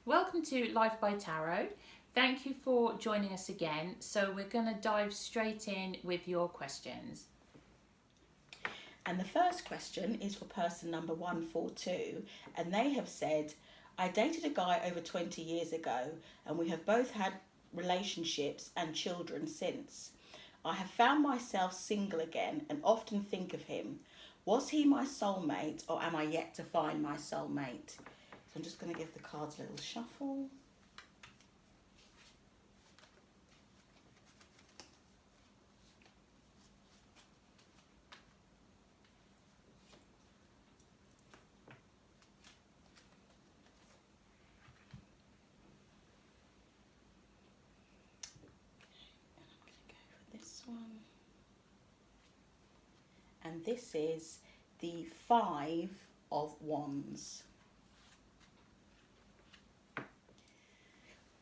Welcome to Life by Tarot. Thank you for joining us again. So we're going to dive straight in with your questions. And the first question is for person number 142, and they have said, I dated a guy over 20 years ago, and we have both had relationships and children since. I have found myself single again and often think of him. Was he my soulmate, or am I yet to find my soulmate? So I'm just going to give the cards a little shuffle. This one, and this is the Five of Wands.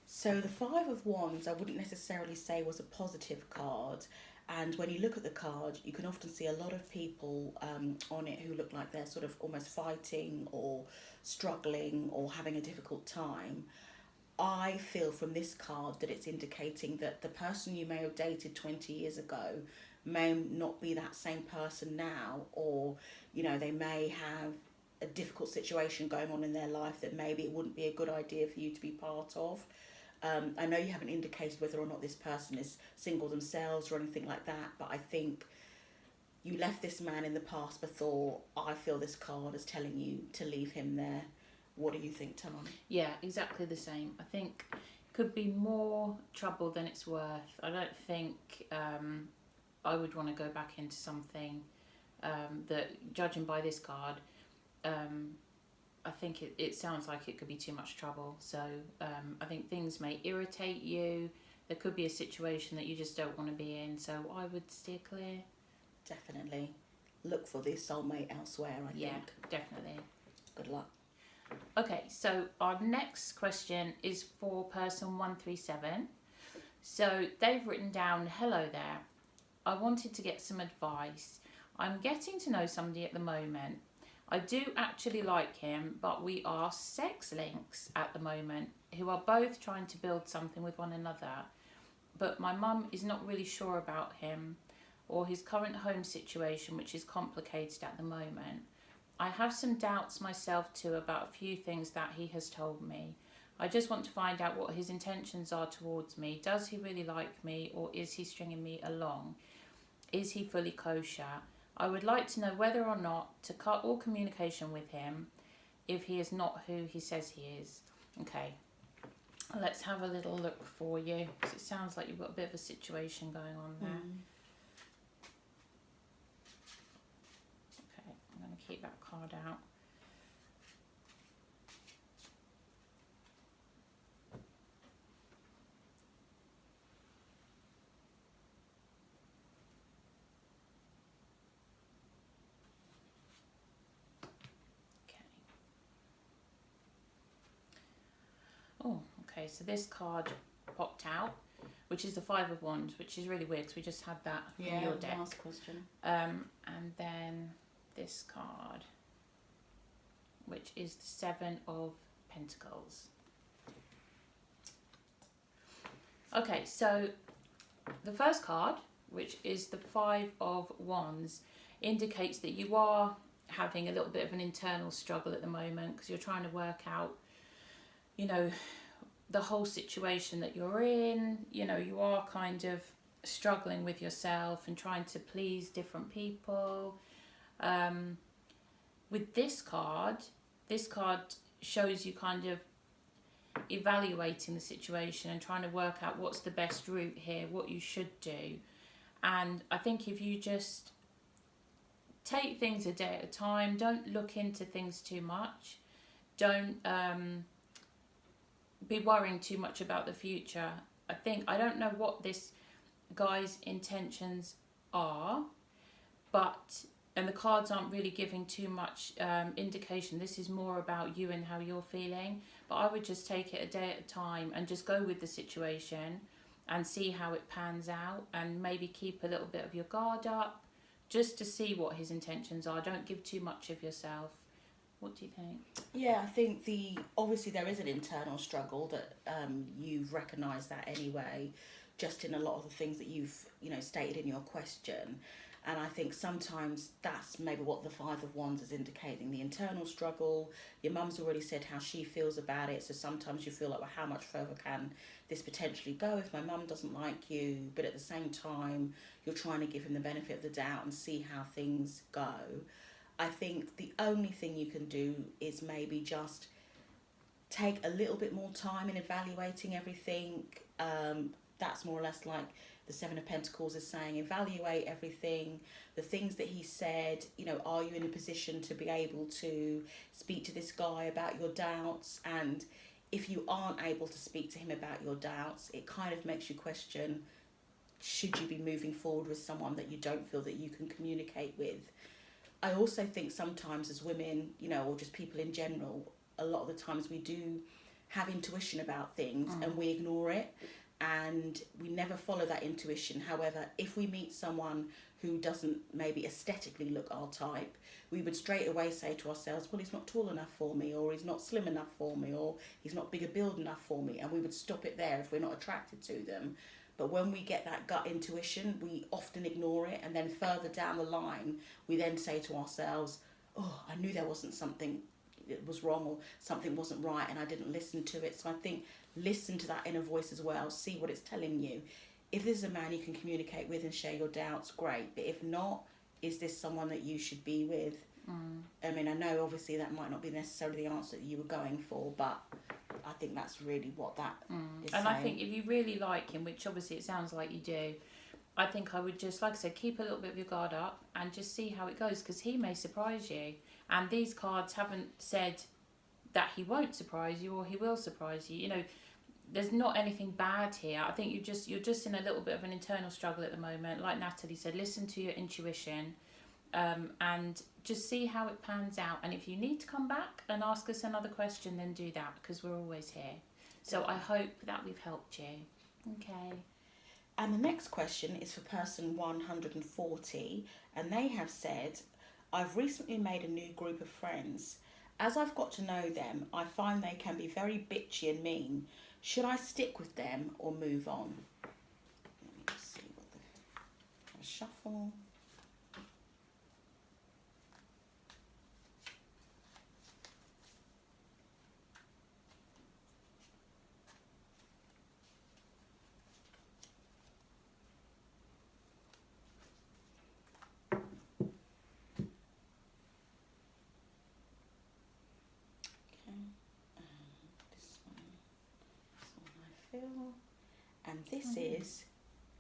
So the Five of Wands, I wouldn't necessarily say was a positive card. And when you look at the card, you can often see a lot of people on it who look like they're sort of almost fighting or struggling or having a difficult time. I feel from this card that it's indicating that the person you may have dated 20 years ago may not be that same person now, or, you know, they may have a difficult situation going on in their life that maybe it wouldn't be a good idea for you to be part of. I know you haven't indicated whether or not this person is single themselves or anything like that, but I think you left this man in the past before. I feel this card is telling you to leave him there. What do you think, Tom? Yeah, exactly the same. I think it could be more trouble than it's worth. I don't think I would want to go back into something that, judging by this card, I think it sounds like it could be too much trouble. So I think things may irritate you. There could be a situation that you just don't want to be in. So I would steer clear. Definitely look for this soulmate elsewhere, I think. Yeah, definitely. Good luck. Okay, so our next question is for person 137. So they've written down, hello there. I wanted to get some advice. I'm getting to know somebody at the moment. I do actually like him, but we are sex links at the moment who are both trying to build something with one another. But my mum is not really sure about him or his current home situation, which is complicated at the moment. I have some doubts myself too about a few things that he has told me. I just want to find out what his intentions are towards me. Does he really like me, or is he stringing me along? Is he fully kosher? I would like to know whether or not to cut all communication with him if he is not who he says he is. Okay, let's have a little look for you, because it sounds like you've got a bit of a situation going on there. Okay, I'm going to keep that card out. Oh, okay, so this card popped out, which is the Five of Wands, which is really weird because we just had that from your deck. Last question. And then this card, which is the Seven of Pentacles. Okay, so the first card, which is the Five of Wands, indicates that you are having a little bit of an internal struggle at the moment because you're trying to work out, you know, the whole situation that you're in. You know, you are kind of struggling with yourself and trying to please different people. With this card shows you kind of evaluating the situation and trying to work out what's the best route here, what you should do. And I think if you just take things a day at a time, don't look into things too much, don't be worrying too much about the future. I don't know what this guy's intentions are, and the cards aren't really giving too much indication. This is more about you and how you're feeling, but I would just take it a day at a time and just go with the situation and see how it pans out, and maybe keep a little bit of your guard up just to see what his intentions are. Don't give too much of yourself. What do you think? Yeah, I think obviously there is an internal struggle that you've recognised that anyway, just in a lot of the things that you've stated in your question, and I think sometimes that's maybe what the Five of Wands is indicating, the internal struggle. Your mum's already said how she feels about it, so sometimes you feel like, well, how much further can this potentially go if my mum doesn't like you? But at the same time, you're trying to give him the benefit of the doubt and see how things go. I think the only thing you can do is maybe just take a little bit more time in evaluating everything. That's more or less like the Seven of Pentacles is saying, evaluate everything, the things that he said. Are you in a position to be able to speak to this guy about your doubts? And if you aren't able to speak to him about your doubts, it kind of makes you question, should you be moving forward with someone that you don't feel that you can communicate with? I also think sometimes as women, or just people in general, a lot of the times we do have intuition about things and we ignore it and we never follow that intuition. However, if we meet someone who doesn't maybe aesthetically look our type, we would straight away say to ourselves, well, he's not tall enough for me, or he's not slim enough for me, or he's not bigger build enough for me, and we would stop it there if we're not attracted to them. But when we get that gut intuition, we often ignore it, and then further down the line, we then say to ourselves, oh, I knew there wasn't something that was wrong or something wasn't right and I didn't listen to it. So I think listen to that inner voice as well, see what it's telling you. If this is a man you can communicate with and share your doubts, great. But if not, is this someone that you should be with? I mean, I know obviously that might not be necessarily the answer that you were going for, but I think that's really what that is And saying. I think if you really like him, which obviously it sounds like you do, I think I would just, like I said, keep a little bit of your guard up and just see how it goes, because he may surprise you. And these cards haven't said that he won't surprise you or he will surprise you. There's not anything bad here. I think you're just in a little bit of an internal struggle at the moment. Like Natalie said, listen to your intuition, and just see how it pans out. And if you need to come back and ask us another question, then do that, because we're always here. So I hope that we've helped you. Okay. And the next question is for person 140, and they have said, I've recently made a new group of friends. As I've got to know them, I find they can be very bitchy and mean. Should I stick with them or move on? Let me just see what the shuffle. And this is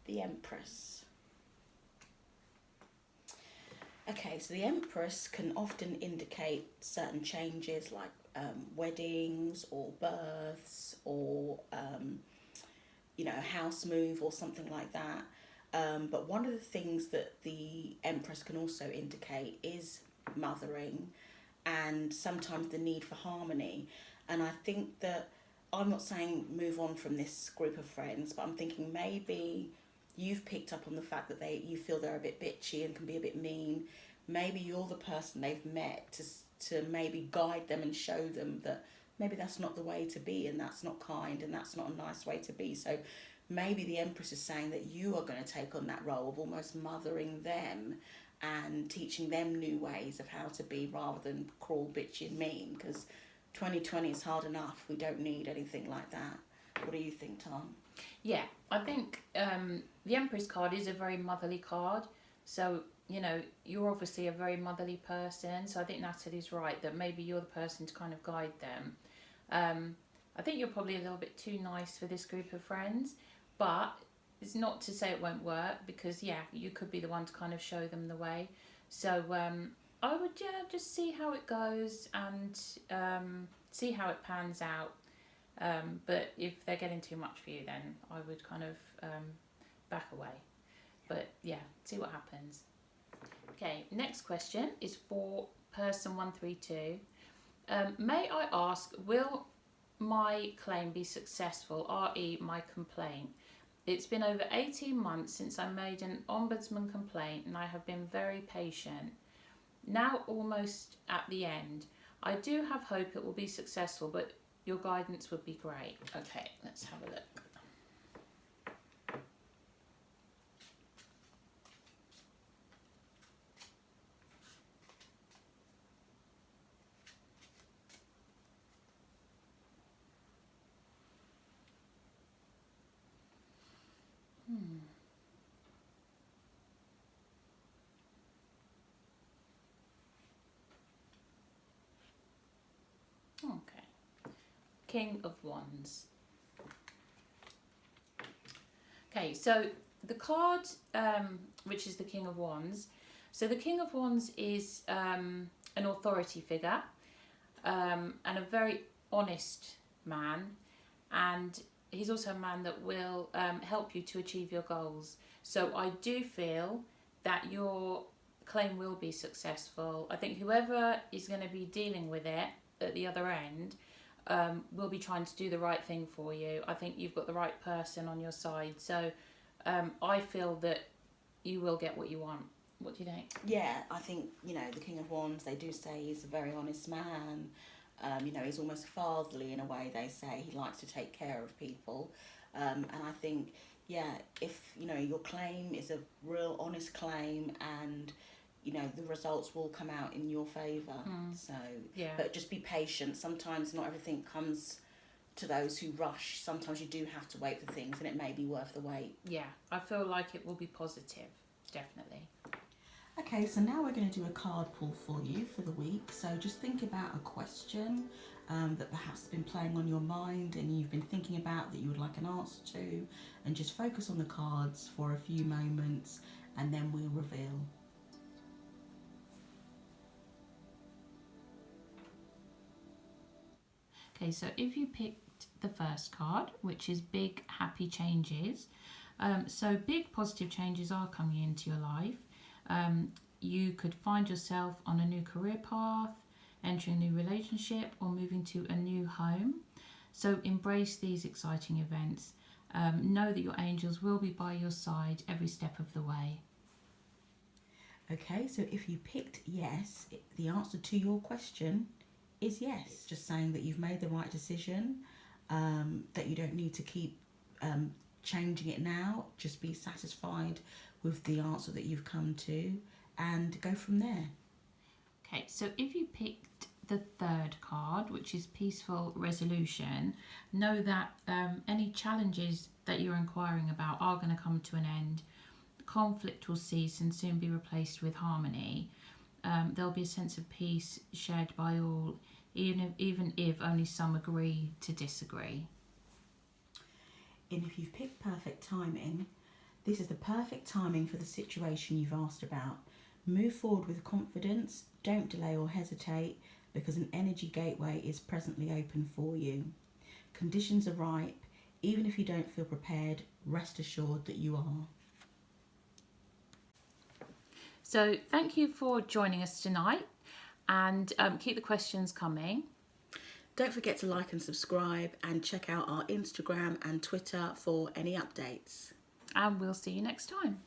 the Empress. Okay, so the Empress can often indicate certain changes like weddings or births or a house move or something like that. But one of the things that the Empress can also indicate is mothering and sometimes the need for harmony. And I think that I'm not saying move on from this group of friends, but I'm thinking maybe you've picked up on the fact that you feel they're a bit bitchy and can be a bit mean. Maybe you're the person they've met to maybe guide them and show them that maybe that's not the way to be, and that's not kind, and that's not a nice way to be. So maybe the Empress is saying that you are going to take on that role of almost mothering them and teaching them new ways of how to be, rather than cruel, bitchy and mean, because 2020 is hard enough. We don't need anything like that. What do you think, Tom? Yeah, I think the Empress card is a very motherly card. So, you're obviously a very motherly person. So I think Natalie's right that maybe you're the person to kind of guide them. I think you're probably a little bit too nice for this group of friends, but it's not to say it won't work, because, yeah, you could be the one to kind of show them the way. So I would just see how it goes and see how it pans out. But if they're getting too much for you, then I would kind of back away. But yeah, see what happens. Okay, next question is for person 132. May I ask, will my claim be successful, re my complaint? It's been over 18 months since I made an ombudsman complaint and I have been very patient. Now almost at the end, I do have hope it will be successful, but your guidance would be great. Okay, let's have a look. Okay. King of Wands. Okay, so the card, which is the King of Wands. So the King of Wands is an authority figure and a very honest man. And he's also a man that will help you to achieve your goals. So I do feel that your claim will be successful. I think whoever is going to be dealing with it at the other end will be trying to do the right thing for you. I think you've got the right person on your side. So I feel that you will get what you want. What do you think? Yeah, I think, the King of Wands, they do say he's a very honest man. He's almost fatherly in a way, they say. He likes to take care of people. And I think, if, your claim is a real honest claim and, the results will come out in your favour. So, Yeah. But just be patient. Sometimes not everything comes to those who rush. Sometimes you do have to wait for things and it may be worth the wait. Yeah, I feel like it will be positive, definitely. Okay, so now we're going to do a card pull for you for the week. So just think about a question that perhaps has been playing on your mind and you've been thinking about that you would like an answer to, and just focus on the cards for a few moments and then we'll reveal. Okay, so if you picked the first card, which is big happy changes, so big positive changes are coming into your life. You could find yourself on a new career path, entering a new relationship, or moving to a new home. So embrace these exciting events. Know that your angels will be by your side every step of the way. Okay, so if you picked yes, the answer to your question is yes. Just saying that you've made the right decision, that you don't need to keep changing it now. Just be satisfied with the answer that you've come to and go from there. Okay, so if you picked the third card, which is peaceful resolution, know that any challenges that you're inquiring about are going to come to an end. Conflict will cease and soon be replaced with harmony. There'll be a sense of peace shared by all, even if only some agree to disagree. And if you've picked perfect timing, this is the perfect timing for the situation you've asked about. Move forward with confidence, don't delay or hesitate, because an energy gateway is presently open for you. Conditions are ripe. Even if you don't feel prepared, rest assured that you are. So thank you for joining us tonight, and keep the questions coming. Don't forget to like and subscribe and check out our Instagram and Twitter for any updates. And we'll see you next time.